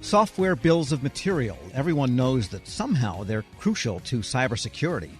Software bills of material. Everyone knows that somehow they're crucial to cybersecurity.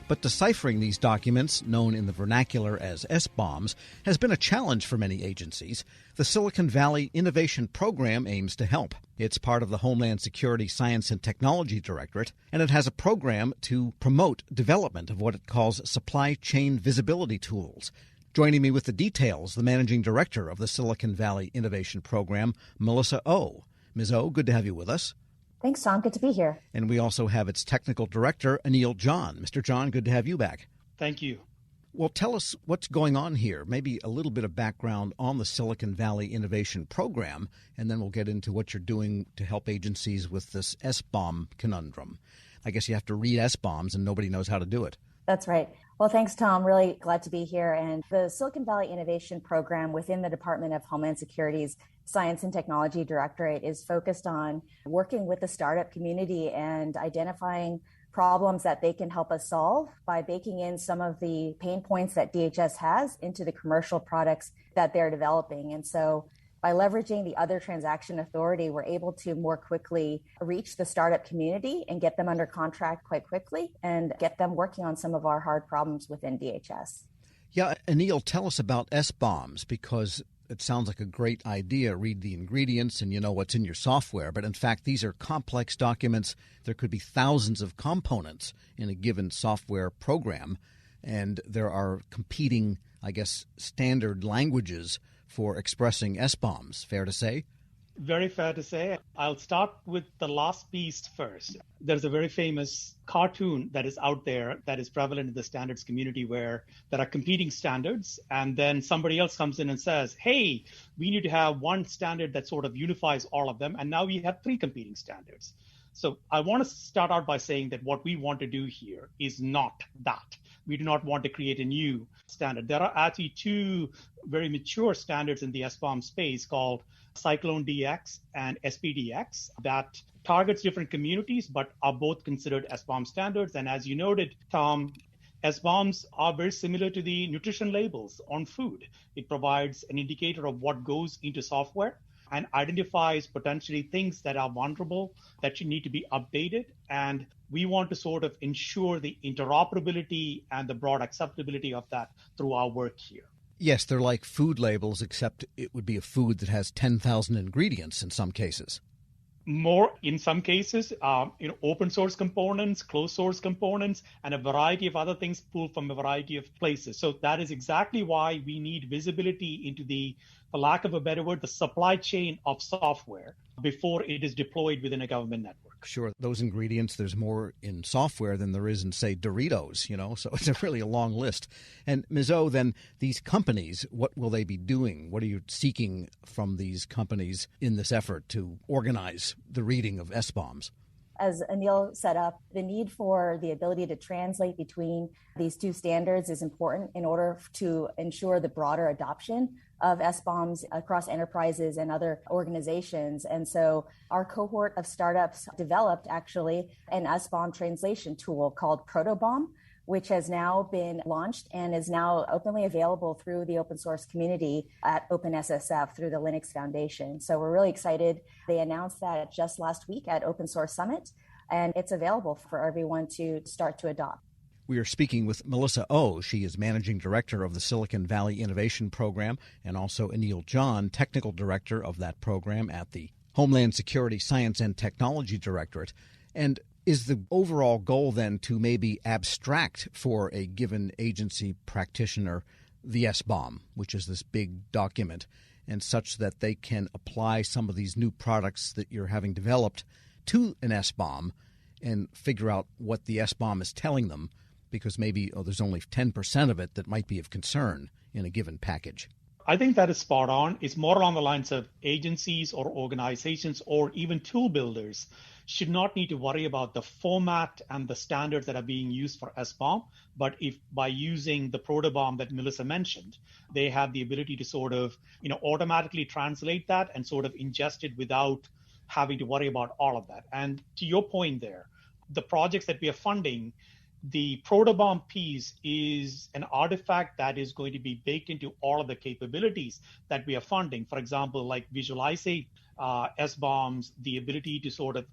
But deciphering these documents, known in the vernacular as SBOMs, has been a challenge for many agencies. The Silicon Valley Innovation Program aims to help. It's part of the Homeland Security Science and Technology Directorate, and it has a program to promote development of what it calls supply chain visibility tools. Joining me with the details, the Managing Director of the Silicon Valley Innovation Program, Melissa O. Ms. O, good to have you with us. Thanks, Tom. Good to be here. And we also have its Technical Director, Anil John. Mr. John, good to have you back. Thank you. Well, tell us what's going on here. Maybe a little bit of background on the Silicon Valley Innovation Program, and then we'll get into what you're doing to help agencies with this SBOM conundrum. I guess you have to read SBOMs, and nobody knows how to do it. That's right. Well, thanks, Tom. Really glad to be here. And the Silicon Valley Innovation Program within the Department of Homeland Security's Science and Technology Directorate is focused on working with the startup community and identifying problems that they can help us solve by baking in some of the pain points that DHS has into the commercial products that they're developing. And so by leveraging the other transaction authority, we're able to more quickly reach the startup community and get them under contract quite quickly and get them working on some of our hard problems within DHS. Yeah, Anil, tell us about SBOMs, because it sounds like a great idea. Read the ingredients and you know what's in your software. But in fact, these are complex documents. There could be thousands of components in a given software program. And there are competing, I guess, standard languages for expressing SBOMs. Fair to say? Very fair to say. I'll start with the last piece first. There's a very famous cartoon that is out there that is prevalent in the standards community where there are competing standards, and then somebody else comes in and says, hey, we need to have one standard that sort of unifies all of them, and now we have three competing standards. So I want to start out by saying that what we want to do here is not that. We do not want to create a new standard. There are actually two very mature standards in the SBOM space called Cyclone DX and SPDX that targets different communities but are both considered SBOM standards. And as you noted, Tom, SBOMs are very similar to the nutrition labels on food. It provides an indicator of what goes into software and identifies potentially things that are vulnerable that should need to be updated. And we want to sort of ensure the interoperability and the broad acceptability of that through our work here. Yes, they're like food labels, except it would be a food that has 10,000 ingredients in some cases. More in some cases, open source components, closed source components, and a variety of other things pulled from a variety of places. So that is exactly why we need visibility into the, for lack of a better word, the supply chain of software before it is deployed within a government network. Sure, those ingredients, there's more in software than there is in, say, Doritos, so it's really a long list. And Ms. O, then these companies, what will they be doing? What are you seeking from these companies in this effort to organize the reading of SBOMs? As Anil set up, the need for the ability to translate between these two standards is important in order to ensure the broader adoption of SBOMs across enterprises and other organizations. And so our cohort of startups developed actually an SBOM translation tool called Protobomb, which has now been launched and is now openly available through the open source community at OpenSSF through the Linux Foundation. So we're really excited. They announced that just last week at Open Source Summit, and it's available for everyone to start to adopt. We are speaking with Melissa O. She is Managing Director of the Silicon Valley Innovation Program, and also Anil John, Technical Director of that program at the Homeland Security Science and Technology Directorate. And is the overall goal then to maybe abstract for a given agency practitioner the SBOM, which is this big document, and such that they can apply some of these new products that you're having developed to an SBOM and figure out what the SBOM is telling them, because maybe there's only 10% of it that might be of concern in a given package? I think that is spot on. It's more along the lines of agencies or organizations or even tool builders should not need to worry about the format and the standards that are being used for SBOM. But if by using the Protobomb that Melissa mentioned, they have the ability to sort of, automatically translate that and sort of ingest it without having to worry about all of that. And to your point there, the projects that we are funding, the Protobomb piece is an artifact that is going to be baked into all of the capabilities that we are funding. For example, like visualization SBOMs, the ability to sort of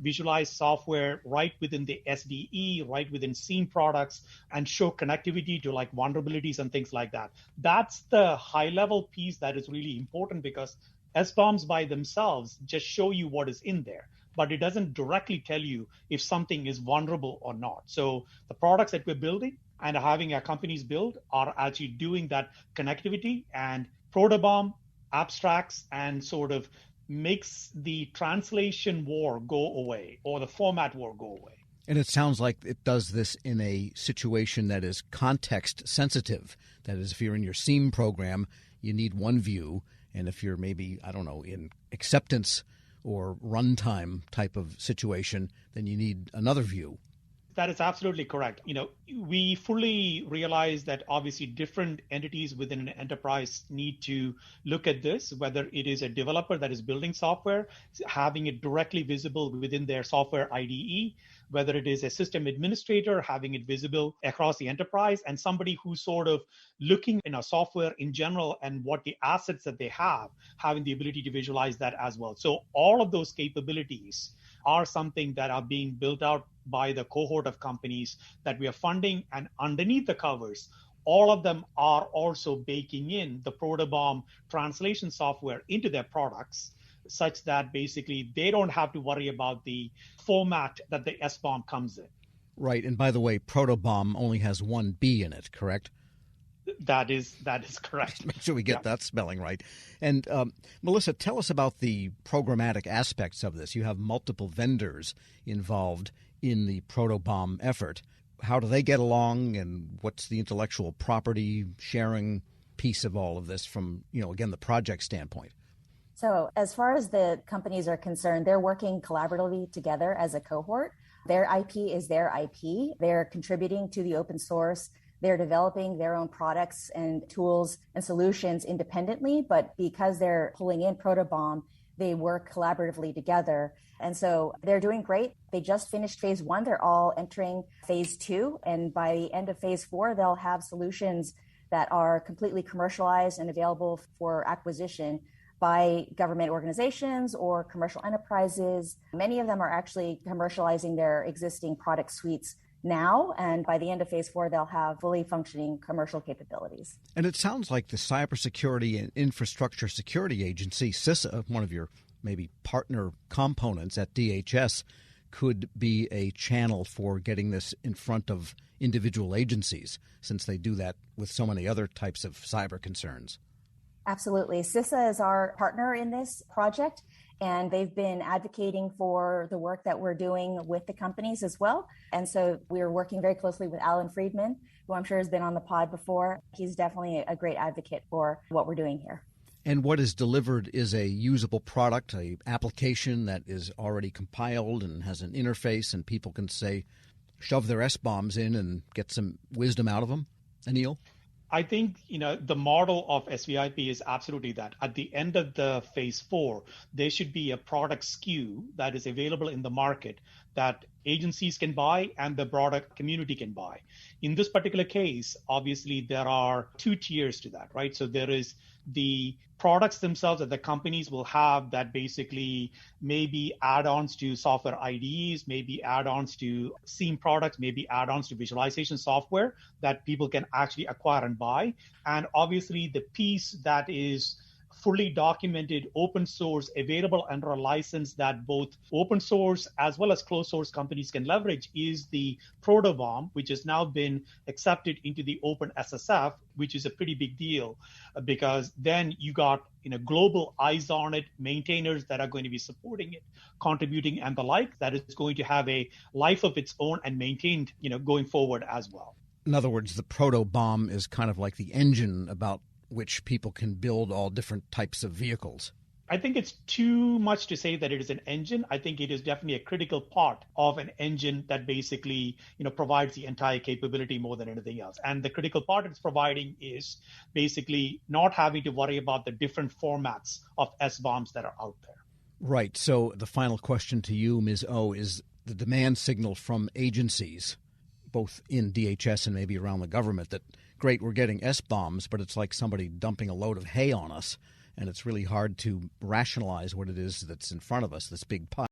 visualize software right within the SDE, right within SIEM products, and show connectivity to like vulnerabilities and things like that. That's the high-level piece that is really important, because SBOMs by themselves just show you what is in there, but it doesn't directly tell you if something is vulnerable or not. So the products that we're building and having our companies build are actually doing that connectivity, and Protobomb abstracts and sort of makes the translation war go away, or the format war go away. And it sounds like it does this in a situation that is context sensitive. That is, if you're in your SIEM program, you need one view. And if you're maybe, I don't know, in acceptance or runtime type of situation, then you need another view. That is absolutely correct. We fully realize that obviously different entities within an enterprise need to look at this, whether it is a developer that is building software, having it directly visible within their software IDE, whether it is a system administrator, having it visible across the enterprise, and somebody who's sort of looking in a software in general and what the assets that they have, having the ability to visualize that as well. So all of those capabilities are something that are being built out by the cohort of companies that we are funding, and underneath the covers, all of them are also baking in the Protobomb translation software into their products, such that basically they don't have to worry about the format that the SBOM comes in. Right. And by the way, Protobomb only has one B in it, correct? That is correct. Make sure we get that spelling right. And Melissa, tell us about the programmatic aspects of this. You have multiple vendors involved in the Protobomb effort. How do they get along, and what's the intellectual property sharing piece of all of this from, again, the project standpoint? So as far as the companies are concerned, they're working collaboratively together as a cohort. Their IP is their IP. They're contributing to the open source. They're developing their own products and tools and solutions independently, but because they're pulling in Protobomb, they work collaboratively together. And so they're doing great. They just finished phase 1. They're all entering phase 2. And by the end of phase 4, they'll have solutions that are completely commercialized and available for acquisition by government organizations or commercial enterprises. Many of them are actually commercializing their existing product suites now, and by the end of phase 4, they'll have fully functioning commercial capabilities. And it sounds like the Cybersecurity and Infrastructure Security Agency, CISA, one of your maybe partner components at DHS, could be a channel for getting this in front of individual agencies, since they do that with so many other types of cyber concerns. Absolutely. CISA is our partner in this project, and they've been advocating for the work that we're doing with the companies as well. And so we're working very closely with Alan Friedman, who I'm sure has been on the pod before. He's definitely a great advocate for what we're doing here. And what is delivered is a usable product, an application that is already compiled and has an interface, and people can say, shove their SBOMs in and get some wisdom out of them. Anil? I think, the model of SVIP is absolutely that. At the end of the phase 4, there should be a product SKU that is available in the market that agencies can buy and the broader community can buy. In this particular case, obviously, there are 2 tiers to that, right? So there is the products themselves that the companies will have that basically maybe add-ons to software IDEs, maybe add-ons to SIEM products, maybe add-ons to visualization software that people can actually acquire and buy. And obviously the piece that is fully documented, open source, available under a license that both open source as well as closed source companies can leverage is the Protobomb, which has now been accepted into the Open SSF, which is a pretty big deal because then you got global eyes on it, maintainers that are going to be supporting it, contributing and the like, that is going to have a life of its own and maintained, going forward as well. In other words, the Protobomb is kind of like the engine about which people can build all different types of vehicles. I think it's too much to say that it is an engine. I think it is definitely a critical part of an engine that basically, provides the entire capability more than anything else. And the critical part it's providing is basically not having to worry about the different formats of SBOMs that are out there. Right. So the final question to you, Ms. O, is the demand signal from agencies, both in DHS and maybe around the government, that great, we're getting SBOMs, but it's like somebody dumping a load of hay on us, and it's really hard to rationalize what it is that's in front of us, this big pie.